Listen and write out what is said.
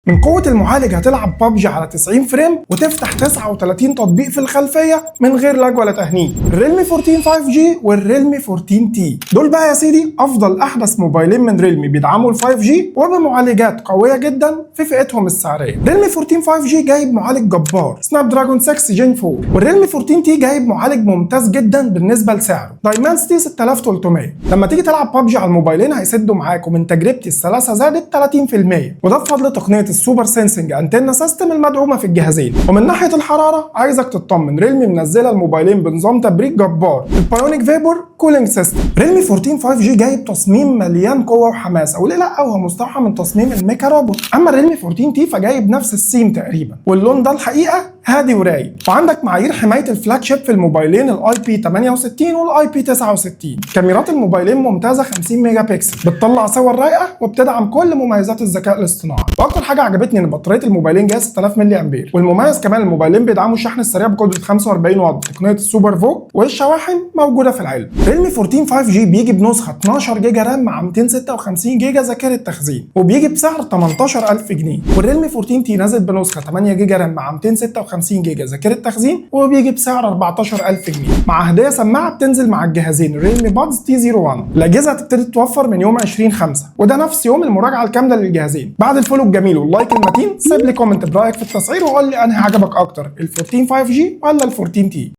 من قوة المعالج هتلعب ببجي على 90 فريم وتفتح 39 تطبيق في الخلفية من غير لاج ولا تهنيج. الريلمي 14 5G والريلمي 14 تي دول بقى يا سيدي افضل احدث موبايلين من ريلمي بيدعموا ال 5G وبمعالجات قوية جدا في فئتهم السعرية. ريلمي 14 5G جايب معالج جبار سناب دراجون 6 جين 4، والريلمي 14 تي جايب معالج ممتاز جدا بالنسبة لسعره دايمنسيتي 6300. لما تيجي تلعب ببجي على الموبايلين هيسدوا معاك، ومن تجربتي السلاسة زادت 30%، وده بفضل تقنية السوبر سينسنج انتنا سيستم المدعومة في الجهازين. ومن ناحية الحرارة عايزك تطمن، ريلمي منزلة الموبايلين بنظام تبريد جبار البايونيك فيبور كولينج سيستم. ريلمي 14 5G جايب تصميم مليان قوة وحماسة، وليه لا هو مستوحى من تصميم الميكا روبوت. اما الريلمي 14 تي فجايب نفس السيم تقريبا، واللون ده الحقيقة هادي ورايق. وعندك معايير حماية الفلاج شيب في الموبايلين الاي بي 68 والاي بي 69. كاميرات الموبايلين ممتازة 50 ميجا بكسل، بتطلع صور رايقة وبتدعم كل مميزات الذكاء الاصطناعي. واكتر حاجة عجبتني ان بطارية الموبايلين جايه 6000 ملي امبير، والمميز كمان الموبايلين بيدعموا الشحن السريع بقدرة 45 واط تقنية السوبر فوك، والشواحن موجودة في العلبة. ريلمي 14 5G بيجي بنسخة 12 جيجا رام مع 256 جيجا ذاكرة تخزين، وبيجي بسعر 18000 جنيه. والريلمي 14 تي نازل بنسخة 8 جيجا رام مع 256 جيجا ذاكرة تخزين، وبيجي بسعر 14000 جنيه مع هدية سماعة بتنزل مع الجهازين الريلمي بادز تي 01. الأجهزة هتبتدي تتوفر من يوم 20/5، وده نفس يوم المراجعة الكاملة للجهازين. بعد الفولو الجميل واللايك المتين سيب لي كومنت برأيك في التسعير وقول لي انهي عجبك اكتر، ال 14 5G ولا ال 14 تي.